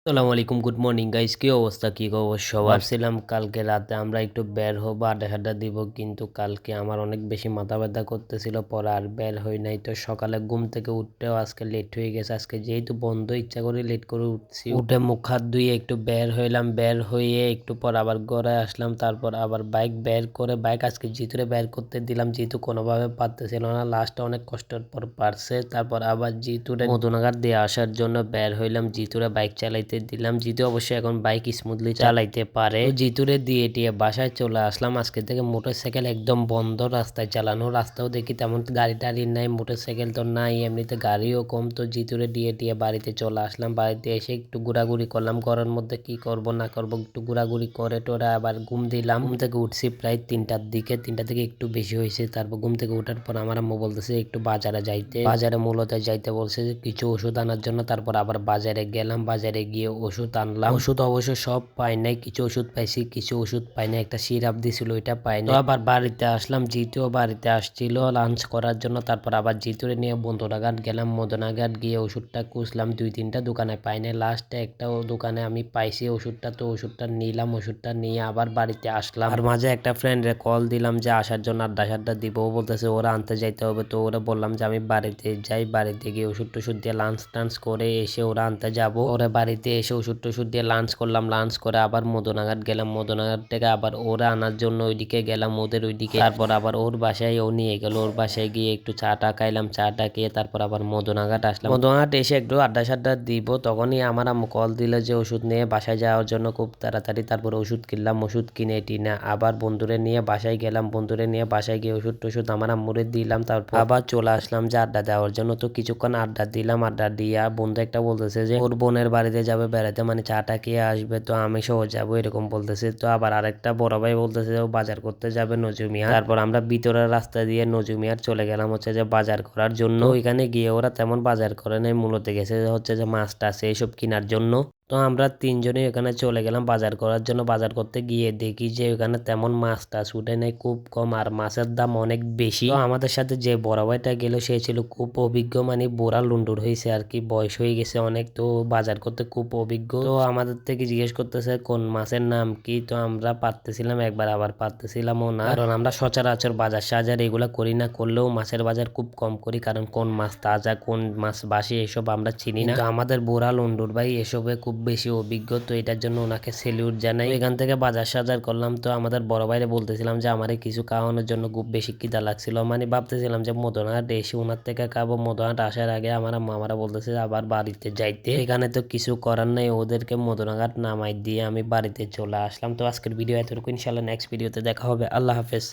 আসসালামু আলাইকুম, good morning guys. কি অবস্থা, কি খবর সবার? ভাবছিলাম কালকে রাতে আমরা একটু বের হবো, আড্ডা দিব, কিন্তু কালকে আমার অনেক বেশি মাথা ব্যথা করতেছিল, পরে আর বের হই নাই। তো সকালে ঘুম থেকে উঠতেও আজকে লেট হয়ে গেছে। আজকে যেহেতু বন্ধ, ইচ্ছা করে লেট করে উঠছি। উঠে মুখ হাত ধুয়ে একটু বের হইলাম, বের হয়ে একটু পর আবার ঘরে আসলাম। তারপর আবার বাইক বের করে বাইক আজকে জিতুরে বের করতে দিলাম। জিতু কোনোভাবে পারতেছিল না, লাস্টে অনেক কষ্টের পর পারছে। তারপর আবার জিতুরে মধুনাগার দিয়ে আসার জন্য বের হইলাম, জিতুরে বাইক চালাইতে দিলাম। জিতু অবশ্যই এখন বাইক স্মুথলি চালাইতে পারে। জিতুরে দিয়ে টিয়ে বাসায় চলে আসলাম। আজকে থেকে মোটরসাইকেল একদম বন্ধ রাস্তায় চালানো। রাস্তাও দেখি তেমন গাড়ি টাড়ি নাই, মোটরসাইকেল তো নাই, এমনিতে গাড়িও কম। তো জিতুরে দিয়ে টিয়ে বাড়িতে চলে আসলাম। বাড়িতে এসে একটু ঘোরাঘুরি করলাম। ঘরের মধ্যে কি করব না করব একটু ঘোরাঘুরি করে টোরা আবার ঘুম দিলাম। ঘুম থেকে উঠছি প্রায় 3টার দিকে, 3টা থেকে একটু বেশি হয়েছে। তারপর ঘুম থেকে উঠার পর আমার আম্মু বলতেছে একটু বাজারে যাইতে, বাজারে মূলত যাইতে বলছে কিছু ওষুধ আনার জন্য। তারপর আবার বাজারে গেলাম, বাজারে গিয়ে ওষুধ আনলাম। ওষুধ অবশ্য সব পাই নাই, কিছু ওষুধ পাইছি, কিছু ওষুধ পাই নাই। একটা সিরাপ দিছিল, ওইটা পাই নাই। আবার বাড়িতে আসলাম, জিতুও বাড়িতে আসছিল লাঞ্চ করার জন্য। তারপর আবার জিতুরে নিয়ে বন্ধুরাঘাট গেলাম। মদনাঘাট গিয়ে ওষুধটা খুঁজলাম, 2-3টা দোকানে পাই নাই। লাস্টে একটা দোকানে আমি পাইছি ওষুধটা, তো ওষুধটা নিলাম। ওষুধটা নিয়ে আবার বাড়িতে আসলাম। আর মাঝে একটা ফ্রেন্ডে কল দিলাম যে আসার জন্য, আড্ডা দিব। ও বলতেছে ওরা আনতে যাইতে হবে। তো ওরা বললাম যে আমি বাড়িতে যাই, বাড়িতে গিয়ে ওষুধ টষুধ দিয়ে লাঞ্চ টাঞ্চ করে এসে ওরা আনতে যাবো। ওরা বাড়িতে এসে ওষুধ টষুধ দিয়ে লাঞ্চ করলাম। লাঞ্চ করে আবার মদনাঘাট গেলাম। মদনাঘাট থেকে আবার ওরা আনার জন্য ওইদিকে গেলাম, ওদের ওইদিকে। তারপর আবার ওর বাসায় ও নিয়ে গেল। ওর বাসায় গিয়ে একটু চাটা খাইলাম, চাটা খেয়ে তারপর আবার মদনাঘাট আসলাম। মদনাঘাট এসে একটু আড্ডা সাড্ডা দিব, তখনই আমার আম্মু কল দিল যে ওষুধ নিয়ে বাসায় যাওয়ার জন্য খুব তাড়াতাড়ি। তারপর ওষুধ কিনলাম, ওষুধ কিনে টিনে আবার বন্ধুরে নিয়ে বাসায় গেলাম। বন্ধুরে নিয়ে বাসায় গিয়ে ওষুধ টষুধ আমার আম্মুরে দিলাম। তারপর আবার চলে আসলাম যে আড্ডা দেওয়ার জন্য। তো কিছুক্ষণ আড্ডা দিলাম। আড্ডা দিয়া বন্ধু একটা বলতেছে যে ওর বোনের বাড়িতে যাবে বেড়াতে, মানে চাটা খেয়ে আসবে, তো আমি সহ যাবো এরকম বলতেছে। তো আবার আরেকটা বড় ভাই বলতেছে যে ও বাজার করতে যাবে নজুমিয়া। তারপর আমরা ভিতরের রাস্তা দিয়ে নজুমিয়ার চলে গেলাম হচ্ছে যে বাজার করার জন্য। ওইখানে গিয়ে ওরা তেমন বাজার করে নাই, মূলত গেছে হচ্ছে যে মাছ টাছ এইসব কেনার জন্য। তো আমরা তিনজনই ওখানে চলে গেলাম বাজার করার জন্য। বাজার করতে গিয়ে দেখি যে ওখানে তেমন মাছ টাছ উঠে নেই, খুব কম, আর মাছের দাম অনেক বেশি। তো আমাদের সাথে যে বড় ভাইটা গেল সে ছিল খুব অভিজ্ঞ, মানে বোরা লুন্ডুর হয়েছে আর কি, বয়স হয়ে গেছে অনেক, তো বাজার করতে খুব অভিজ্ঞ। তো আমাদের থেকে জিজ্ঞেস করতেছে কোন মাছের নাম কি। তো আমরা পারতেছিলাম একবার, আবার পারতেছিলামও না, কারণ আমরা সচরাচর বাজার সাজার এগুলা করি না। করলেও মাছের বাজার খুব কম করি, কারণ কোন মাছ তাজা কোন মাছ বাসি এসব আমরা চিনি না। আমাদের বোরা লন্ডুর ভাই এসবে খুব বেশি অভিজ্ঞ, তো এটার জন্য ওনাকে সেলিউট জানাই। এখান থেকে বাজার সাজার করলাম। তো আমাদের বড় ভাইরে বলতেছিলাম যে আমারে কিছু খাওয়ানোর জন্য খুব বেশি খিদা লাগছিল, মানে ভাবতেছিলাম যে মদনহাট এসে ওনার থেকে খাবো। মদনহাট আসার আগে আমার মামারা বলতেছে আবার বাড়িতে যাইতে। এখানে তো কিছু করার নাই, ওদেরকে মদনঘাট নামাই দিয়ে আমি বাড়িতে চলে আসলাম। তো আজকের ভিডিও এতটুকু, ইনশাল্লাহ নেক্সট ভিডিওতে দেখা হবে। আল্লাহ হাফেজ।